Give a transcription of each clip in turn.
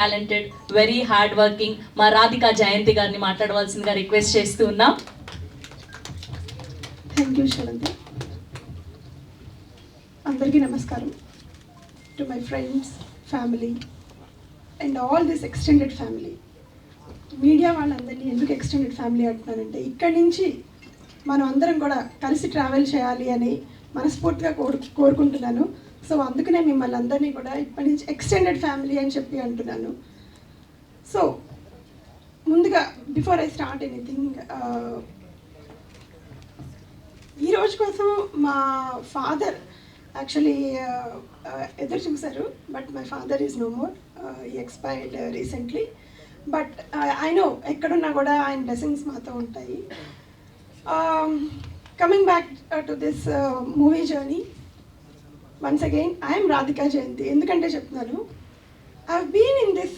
Talented, very hard working మా రాధికా జయంతి గారిని మాట్లాడవలసిందిగా రిక్వెస్ట్ చేస్తూ ఉన్నాం. థ్యాంక్ యూ శరంత. అందరికీ నమస్కారం. To my friends, family and all this extended family. Media వాళ్ళందరినీ ఎందుకు ఎక్స్టెండెడ్ ఫ్యామిలీ అంటున్నానంటే, ఇక్కడి నుంచి మనం అందరం కూడా కలిసి ట్రావెల్ చేయాలి అని మనస్ఫూర్తిగా కోరుకుంటున్నాను. సో అందుకనే మిమ్మల్ని అందరినీ కూడా ఇప్పటి నుంచి ఎక్స్టెండెడ్ ఫ్యామిలీ అని చెప్పి అంటున్నాను. సో ముందుగా బిఫోర్ ఐ స్టార్ట్ ఎనీథింగ్, ఈ రోజు కోసం మా ఫాదర్ యాక్చువల్లీ ఎదురు చూశారు. But my father is no more. ఈ expired recently. But I know ఎక్కడున్నా కూడా ఆయన బ్లెస్సింగ్స్ మాతో ఉంటాయి. Coming back to this movie journey, once again I'm Radhika Jayanthi. ఎందుకంటే చెప్తున్నాను, I been in this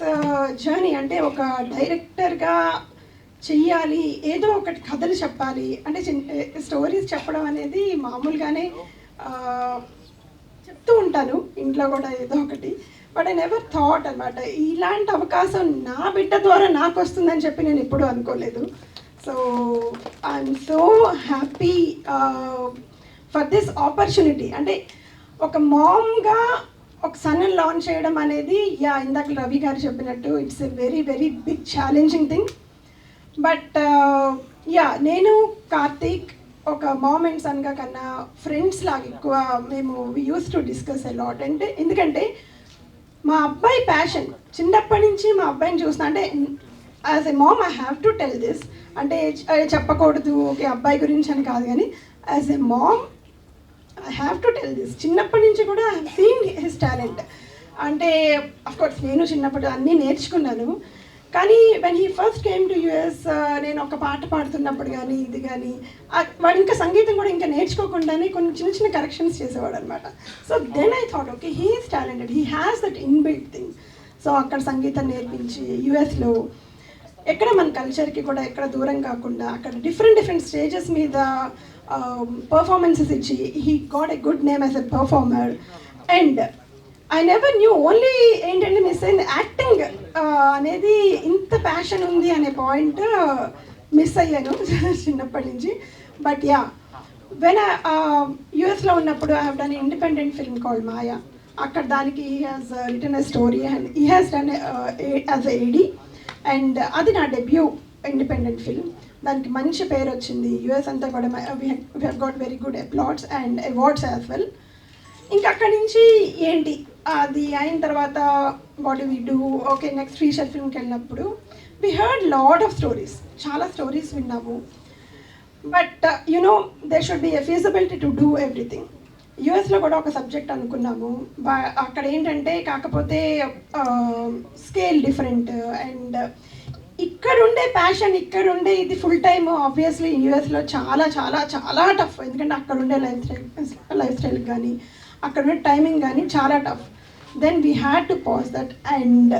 journey. అంటే ఒక డైరెక్టర్గా చెయ్యాలి, ఏదో ఒకటి కథలు చెప్పాలి అంటే స్టోరీస్ చెప్పడం అనేది మామూలుగానే చెప్తూ ఉంటాను ఇంట్లో కూడా ఏదో ఒకటి. బట్ ఐ నెవర్ థాట్ అనమాట ఇలాంటి అవకాశం నా బిడ్డ ద్వారా నాకు వస్తుందని చెప్పి నేను ఎప్పుడూ అనుకోలేదు. So I'm so happy for this opportunity. అంటే ఒక మామ్గా ఒక సన్ లాంచ్ చేయడం అనేది, ఇందాక రవి గారు చెప్పినట్టు it's a very very big challenging thing. But నేను కార్తీక్ ఒక మామ్ అండ్ సన్గా కన్నా ఫ్రెండ్స్ లాగా ఎక్కువ మేము use to discuss a lot. అంటే ఎందుకంటే మా అబ్బాయి ప్యాషన్ చిన్నప్పటి నుంచి మా అబ్బాయిని చూస్తున్నా. అంటే as a mom I have to tell this. అంటే చెప్పకూడదు ఓకే అబ్బాయి గురించి అని కాదు, కానీ as a mom I have to tell this. చిన్నప్పటి నుంచి కూడా I have seen his talent. అంటే అఫ్కోర్స్ నేను చిన్నప్పుడు అన్నీ నేర్చుకున్నాను. కానీ when he first came to US, నేను ఒక పాట పాడుతున్నప్పుడు కానీ ఇది కానీ వాడు ఇంకా సంగీతం కూడా ఇంకా నేర్చుకోకుండానే కొన్ని చిన్న చిన్న కరెక్షన్స్ చేసేవాడు అనమాట. So then I thought okay he is talented, he has that inbuilt thing. So అక్కడ సంగీతం నేర్పించి యుఎస్లో ఎక్కడ మన కల్చర్కి కూడా ఎక్కడ దూరం కాకుండా అక్కడ డిఫరెంట్ స్టేజెస్ మీద పర్ఫార్మెన్సెస్ ఇచ్చి he got a good name as a performer. And I never knew only ఏంటంటే మిస్ అయింది యాక్టింగ్ అనేది ఇంత ప్యాషన్ ఉంది అనే పాయింట్ మిస్ అయ్యాను చిన్నప్పటి నుంచి. బట్ వెన్ యుఎస్లో ఉన్నప్పుడు I have done independent film called Maya. అక్కడ దానికి he has written a story and he has done as a AD. And అది నా డెబ్యూ ఇండిపెండెంట్ ఫిల్మ్. దానికి మంచి పేరు వచ్చింది. యుఎస్ అంతా కూడా we have got very good applause and awards as well. ఇంకా అక్కడి నుంచి ఏంటి అది అయిన తర్వాత what we do, okay next feature ఫిల్మ్కి వెళ్ళినప్పుడు we heard lot of stories, చాలా స్టోరీస్ విన్నాము. But you know there should be a feasibility to do everything. యుఎస్లో కూడా ఒక సబ్జెక్ట్ అనుకున్నాము. అక్కడ ఏంటంటే కాకపోతే స్కేల్ డిఫరెంట్ అండ్ ఇక్కడుండే ప్యాషన్ ఇక్కడుండే ఇది ఫుల్ టైమ్ ఆబ్వియస్లీ యూఎస్లో చాలా చాలా చాలా టఫ్. ఎందుకంటే అక్కడ ఉండే లైఫ్ స్టైల్ కానీ అక్కడ ఉండే టైమింగ్ కానీ చాలా tough. Then we had to pause that. And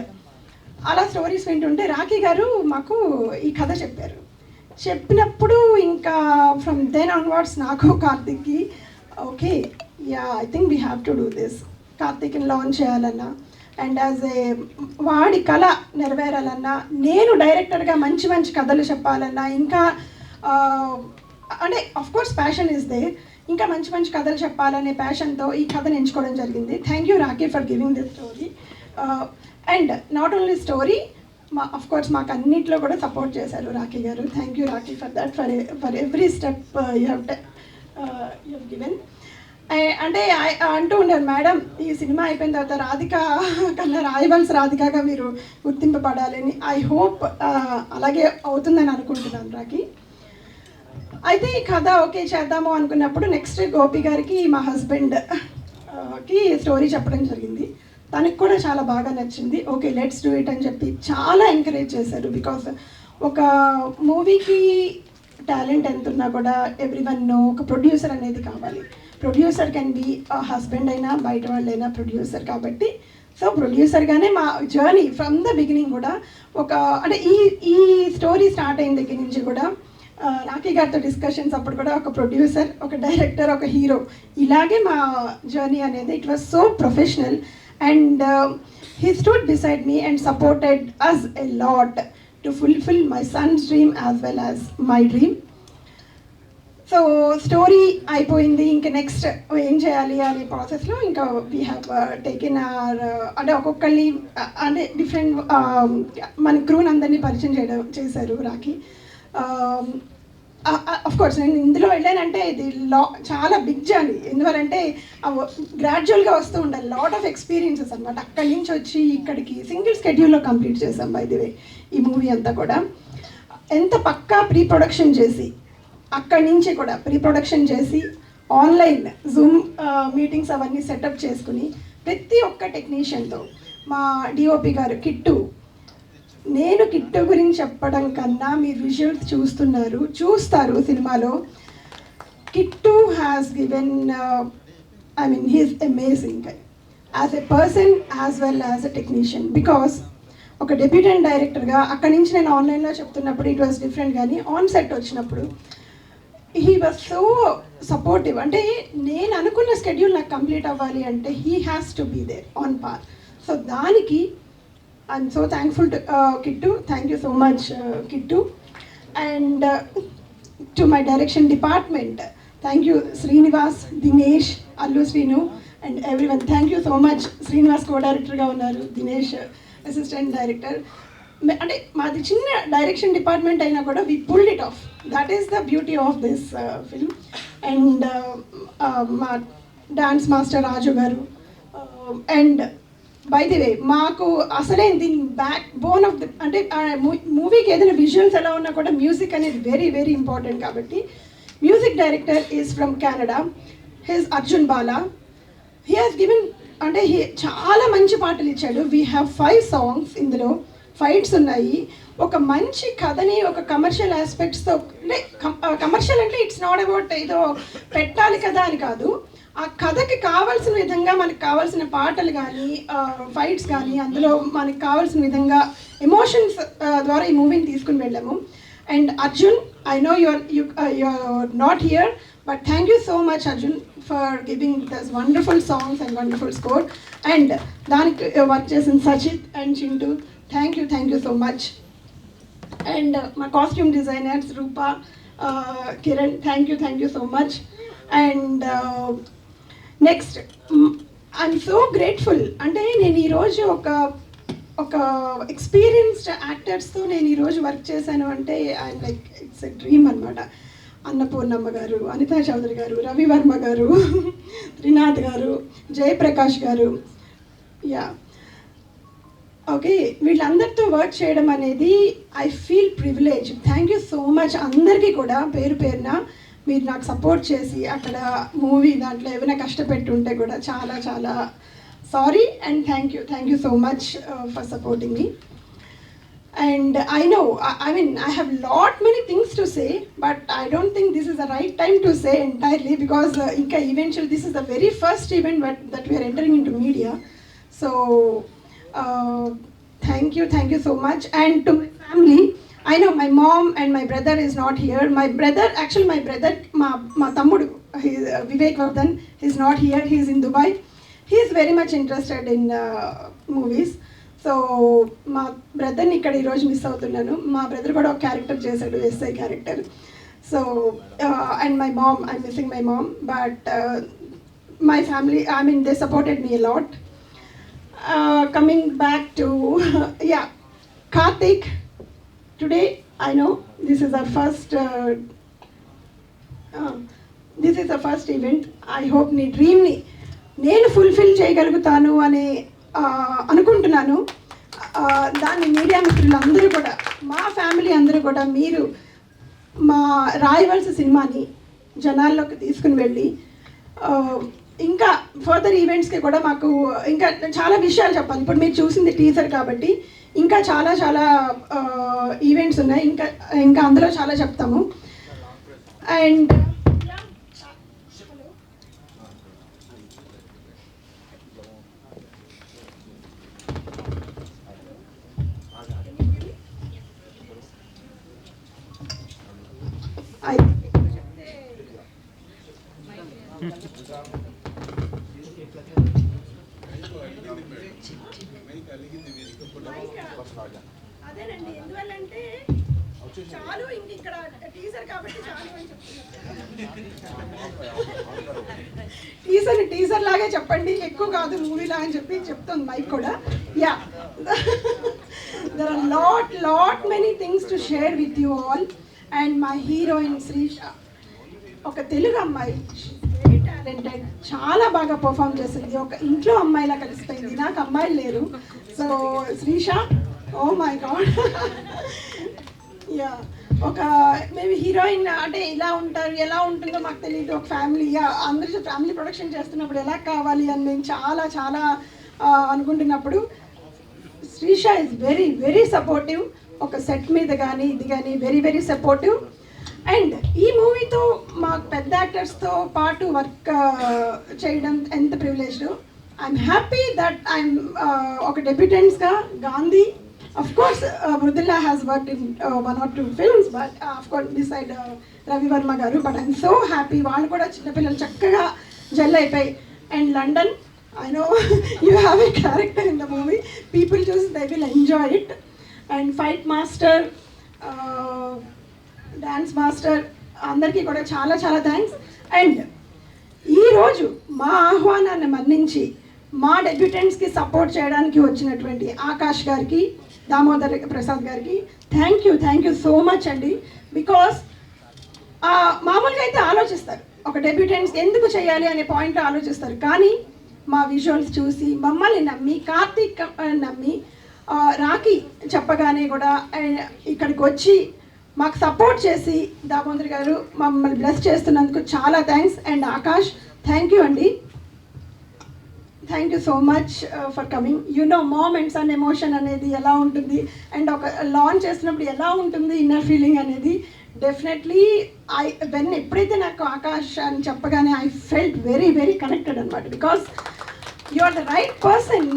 అలా స్టోరీస్ వింటుంటే రాఖీ గారు మాకు ఈ కథ చెప్పారు. చెప్పినప్పుడు ఇంకా ఫ్రమ్ దెన్ ఆన్వర్డ్స్ నాకు కార్తిక్కి okay I think we have to do this. కార్తిక్ని లాంచ్ చేయాలన్నా అండ్ యాజ్ ఏ వాడి కళ నెరవేరాలన్నా, నేను డైరెక్టర్గా మంచి మంచి కథలు చెప్పాలన్నా, ఇంకా అంటే అఫ్కోర్స్ ప్యాషన్ ఇస్ దేర్, ఇంకా మంచి మంచి కథలు చెప్పాలనే ప్యాషన్తో ఈ కథను ఎంచుకోవడం జరిగింది. Thank you Rakhi for giving this story. And not only story, of course మాకు అన్నింటిలో కూడా సపోర్ట్ చేశారు రాఖీ గారు. Thank you Rakhi for that, for every step you have given. అంటే అంటూ ఉండారు మేడం ఈ సినిమా అయిపోయిన తర్వాత రాధిక కన్నా రాయవల్స్ రాధికగా మీరు గుర్తింపబడాలని. ఐ హోప్ అలాగే అవుతుందని అనుకుంటున్నాను రాఖీ. అయితే ఈ కథ ఓకే చేద్దాము అనుకున్నప్పుడు నెక్స్ట్ గోపి గారికి మా హస్బెండ్కి స్టోరీ చెప్పడం జరిగింది. తనకి కూడా చాలా బాగా నచ్చింది. ఓకే లెట్స్ డూ ఇట్ అని చెప్పి చాలా ఎంకరేజ్ చేశారు. బికాస్ ఒక మూవీకి టాలెంట్ ఎంత ఉన్నా కూడా ఎవ్రీవన్ నో ఒక ప్రొడ్యూసర్ అనేది కావాలి. ప్రొడ్యూసర్ కెన్ బి హస్బెండ్ అయినా బయట వాళ్ళైనా ప్రొడ్యూసర్. కాబట్టి సో ప్రొడ్యూసర్గానే మా జర్నీ ఫ్రమ్ ద బిగినింగ్ కూడా ఒక అంటే ఈ స్టోరీ స్టార్ట్ అయిన దగ్గర నుంచి కూడా రాఖీ గారితో డిస్కషన్స్ అప్పుడు కూడా ఒక ప్రొడ్యూసర్, ఒక డైరెక్టర్, ఒక హీరో, ఇలాగే మా జర్నీ అనేది it was so professional. And he stood beside me and supported us a lot to fulfill my son's dream as well as my dream. So story అయిపోయింది, ఇంకా నెక్స్ట్ ఏం చేయాలి అనే ప్రాసెస్లో ఇంకా వీ హ్యావ్ టేకెన్ ఆర్ అంటే ఒక్కొక్కరిని అంటే డిఫరెంట్ మన క్రూని అందరినీ పరిచయం చేశారు రాఖీ. అఫ్ కోర్స్ నేను ఇందులో వెళ్ళానంటే ఇది చాలా బిగ్ జర్నీ, ఎందువల్లంటే గ్రాడ్యువల్గా వస్తూ ఉండాలి, లాట్ ఆఫ్ ఎక్స్పీరియన్సెస్ అనమాట. అక్కడి నుంచి వచ్చి ఇక్కడికి సింగిల్ స్కెడ్యూల్లో కంప్లీట్ చేసాం బై ది వే ఈ మూవీ అంతా కూడా. ఎంత పక్కా ప్రీ ప్రొడక్షన్ చేసి అక్కడి నుంచి కూడా ప్రీ ప్రొడక్షన్ చేసి ఆన్లైన్ జూమ్ మీటింగ్స్ అవన్నీ సెటప్ చేసుకుని ప్రతి ఒక్క టెక్నీషియన్తో మా డిఓపి గారు కిట్టు, నేను కిట్టు గురించి చెప్పడం కన్నా మీరు విజువల్స్ చూస్తారు సినిమాలో. Kittu has given I mean he's amazing as a person as well as a technician. Because ఒక డెబ్యూటెంట్ డైరెక్టర్గా అక్కడి నుంచి నేను ఆన్లైన్లో చెప్తున్నప్పుడు ఇట్ వాస్ డిఫరెంట్, కానీ ఆన్ సెట్ వచ్చినప్పుడు హీ వాజ్ సో సపోర్టివ్. అంటే నేను అనుకున్న స్కెడ్యూల్ నాకు కంప్లీట్ అవ్వాలి అంటే he has to be there on par. So దానికి I'm so thankful to Kittu. Thank you so much Kittu. And to my direction department, thank you Srinivas, Dinesh, Allu Srinu and everyone. Thank you so much. Srinivas co డైరెక్టర్గా ఉన్నారు, Dinesh assistant director. అంటే మాది చిన్న direction department అయినా కూడా we pulled it off. That is the beauty of this film. And మా dance master Raju garu. And by the way మాకు అసలే దీని బ్యాక్ బోన్ ఆఫ్ ది అంటే మూవీకి ఏదైనా విజువల్స్ ఎలా ఉన్నా కూడా మ్యూజిక్ అనేది వెరీ వెరీ ఇంపార్టెంట్. కాబట్టి music director is from Canada, his Arjun Bala. He has given అంటే చాలా మంచి పాటలు ఇచ్చాడు. వీ హ్యావ్ 5 సాంగ్స్, ఇందులో ఫైట్స్ ఉన్నాయి. ఒక మంచి కథని ఒక కమర్షియల్ ఆస్పెక్ట్స్తో, అంటే కమర్షియల్ అంటే ఇట్స్ నాట్ అబౌట్ ఏదో పెట్టాలి కదా అని కాదు, ఆ కథకి కావాల్సిన విధంగా మనకు కావాల్సిన పాటలు కానీ ఫైట్స్ కానీ అందులో మనకు కావాల్సిన విధంగా ఎమోషన్స్ ద్వారా ఈ మూవీని తీసుకుని వెళ్ళాము. And Arjun, I know you're not here, but thank you so much Arjun for giving this wonderful songs and wonderful score. And దానికి వర్క్ చేసిన Sachith and Chintu, thank you so much. And మా costume designers Rupa, Kiran, thank you so much. And next I'm so grateful. అంటే నేను ఈరోజు ఒక experienced యాక్టర్స్తో నేను ఈరోజు work చేశాను అంటే I'm like it's a dream అనమాట. అన్నపూర్ణమ్మ గారు, అనితా చౌదరి గారు, రవివర్మ గారు, త్రినాథ్ గారు, జయప్రకాష్ గారు, యా ఓకే, వీళ్ళందరితో వర్క్ చేయడం అనేది I feel privilege. Thank you so much అందరికీ కూడా పేరు పేరున. మీరు నాకు సపోర్ట్ చేసి అక్కడ మూవీ దాంట్లో ఏమైనా కష్టపెట్టి ఉంటే కూడా చాలా చాలా sorry and thank you so much for supporting me. And I know, I mean, I have lot many things to say, but I don't think this is the right time to say entirely, because eventually this is the very first event that we are entering into media. So thank you so much. And to my family, I know my mom and my brother is not here. My brother, ma tammudu, Vivek Vardhan, is not here. He is in Dubai. He is very much interested in movies. So మా బ్రదర్ని ఇక్కడ ఈరోజు miss అవుతున్నాను. మా brother కూడా ఒక character చేశాడు, SI character. So and my mom, I'm missing my mom, but my family, I mean they supported me a lot. Coming back to yeah Karthik, today I know this is the first event. I hope నీ డ్రీమ్ని నేను fulfil చేయగలుగుతాను అనే అనుకుంటున్నాను. దాన్ని media మిత్రులందరూ కూడా, మా family అందరూ కూడా, మీరు మా రాయవలస సినిమాని జనాల్లోకి తీసుకుని వెళ్ళి ఇంకా ఫర్దర్ ఈవెంట్స్కి కూడా మాకు ఇంకా చాలా విషయాలు చెప్పాలి. ఇప్పుడు మీరు చూసింది టీజర్ కాబట్టి ఇంకా చాలా చాలా ఈవెంట్స్ ఉన్నాయి, ఇంకా అందులో చాలా చెప్తాము. అండ్ అదేనండి, ఎందువల్లంటే చాలు ఇంక ఇక్కడ టీజర్ కాబట్టి చాలు అని చెప్తున్నారు. టీజర్ లాగే చెప్పండి, ఎక్కువ కాదు మూవీలా అని చెప్తుంది మైక్ కూడా. Yeah, there are lot many things to share with you all. And my heroine Shreesha, ఒక తెలుగు అమ్మాయి, వెరీ టాలెంటెడ్, చాలా బాగా పర్ఫామ్ చేసింది. ఒక ఇంట్లో అమ్మాయిలా కలిసిపోయింది. నాకు అమ్మాయిలు లేరు. So Shreesha, oh my God. Yeah, ఒక మేము హీరోయిన్ అంటే ఇలా ఉంటారు, ఎలా ఉంటుందో మాకు తెలియదు. ఒక ఫ్యామిలీ, అందరూ ఫ్యామిలీ ప్రొడక్షన్ చేస్తున్నప్పుడు ఎలా కావాలి అని నేను చాలా చాలా అనుకుంటున్నప్పుడు Shreesha is very very supportive. ఒక సెట్ మీద కానీ ఇది కానీ వెరీ వెరీ సపోర్టివ్. అండ్ ఈ మూవీతో మాకు పెద్ద యాక్టర్స్తో పాటు వర్క్ చేయడం ఎంత privileged. I'm happy that I'm ఒక డెబ్యూటెంట్స్గా Gandhi, of course Mridula has worked in 1 or 2 films, but of course beside Ravi Verma garu, but I'm so happy వాళ్ళు కూడా చిన్న పిల్లలు చక్కగా జెల్ అయిపోయి. And London, I know you have a character in the movie, people choose, they will enjoy it. And fight master, dance master అందరికీ కూడా చాలా చాలా థ్యాంక్స్. అండ్ ఈరోజు మా ఆహ్వానాన్ని మన్నించి మా డెబ్యూటెంట్స్కి సపోర్ట్ చేయడానికి వచ్చినటువంటి ఆకాష్ గారికి, దామోదర్ ప్రసాద్ గారికి థ్యాంక్ యూ సో మచ్ అండి. బికాస్ మామూలుగా అయితే ఆలోచిస్తారు, ఒక డెబ్యూటెంట్స్ ఎందుకు చేయాలి అనే పాయింట్లో ఆలోచిస్తారు. కానీ మా విజువల్స్ చూసి మమ్మల్ని నమ్మి, కార్తీక్ నమ్మి, రాఖీ చెప్పగానే కూడా ఇక్కడికి వచ్చి మాకు సపోర్ట్ చేసి దామోదర్ గారు మమ్మల్ని బ్లెస్ చేస్తున్నందుకు చాలా thanks. And Akash, thank you అండి. Thank you so much for coming. You know mom and son emotion అనేది ఎలా ఉంటుంది, అండ్ ఒక లాంచ్ చేసినప్పుడు ఎలా ఉంటుంది ఇన్నర్ ఫీలింగ్ అనేది. డెఫినెట్లీ ఎప్పుడైతే నాకు ఆకాష్ అని చెప్పగానే I felt very very connected అనమాట. Because you are the right person.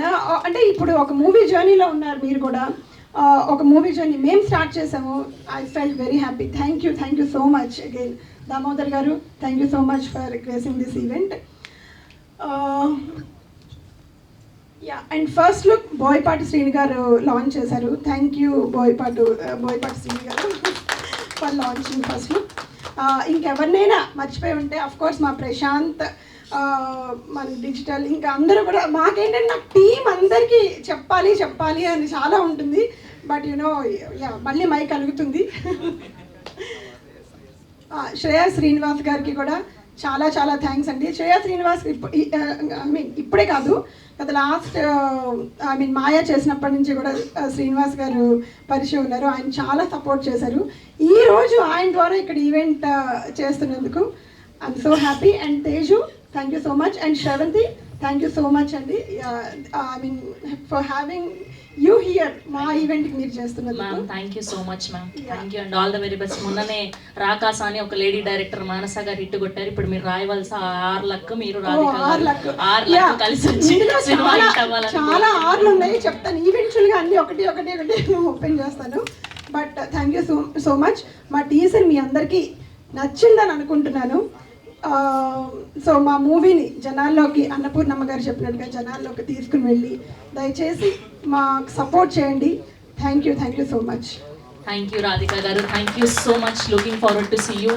అంటే ఇప్పుడు ఒక మూవీ జర్నీలో ఉన్నారు మీరు కూడా, ఒక మూవీ జర్నీ మేము స్టార్ట్ చేసాము. I felt very happy. Thank you so much again. Damodar garu, thank you so much for gracing this event. Yeah, and first look Boyapati Srini garu launch చేశారు. థ్యాంక్ యూ బోయపాటి శ్రీని గారు ఫర్ లాంచింగ్ ఫస్ట్ లుక్. ఇంకెవరినైనా మర్చిపోయి ఉంటే of course మా ప్రశాంత్, మన digital, ఇంకా అందరూ కూడా. మాకేంటంటే నాకు టీం అందరికీ చెప్పాలి అని చాలా ఉంటుంది. బట్ యునో, యా, మళ్ళీ మైక్ కలుగుతుంది. శ్రేయా శ్రీనివాస్ గారికి కూడా చాలా చాలా థ్యాంక్స్ అండి. శ్రేయా శ్రీనివాస్ ఇప్పుడే కాదు, గత లాస్ట్ మాయా చేసినప్పటి నుంచి కూడా శ్రీనివాస్ గారు పరిచయం ఉన్నారు. ఆయన చాలా సపోర్ట్ చేశారు. ఈరోజు ఆయన ద్వారా ఇక్కడ ఈవెంట్ చేస్తున్నందుకు I'm so happy. And Teju, thank you so much. And Sravanthi, thank you so much అండి. ఫర్ హ్యావింగ్ యూ హియర్, మా ఈవెంట్కి మీరు చేస్తున్నారు. Ma'am, thank you so much ma'am. Thank you and all the very best. మొన్ననే రాకాస అని ఒక lady director మానస గారు hit కొట్టారు. ఇప్పుడు మీరు రాయవలసిన 6 లక్, మీరు ఆరు లక్ కలిసి వచ్చి సినిమా హిట్ అవ్వాలని చాలా 6 ఉన్నాయి చెప్తాను. ఈవెంచువల్గా అన్ని ఒకటి ఓపెన్ చేస్తాను. But thank you so much. మా టీజర్ మీ అందరికీ నచ్చిందని అనుకుంటున్నాను. సో మా మూవీని జనాల్లోకి, అన్నపూర్ణమ్మ గారు చెప్పినట్టుగా జనాల్లోకి తీసుకుని వెళ్ళి దయచేసి మాకు సపోర్ట్ చేయండి. Thank you so much. Thank you Radhika garu. Thank you so much. Looking forward to see you.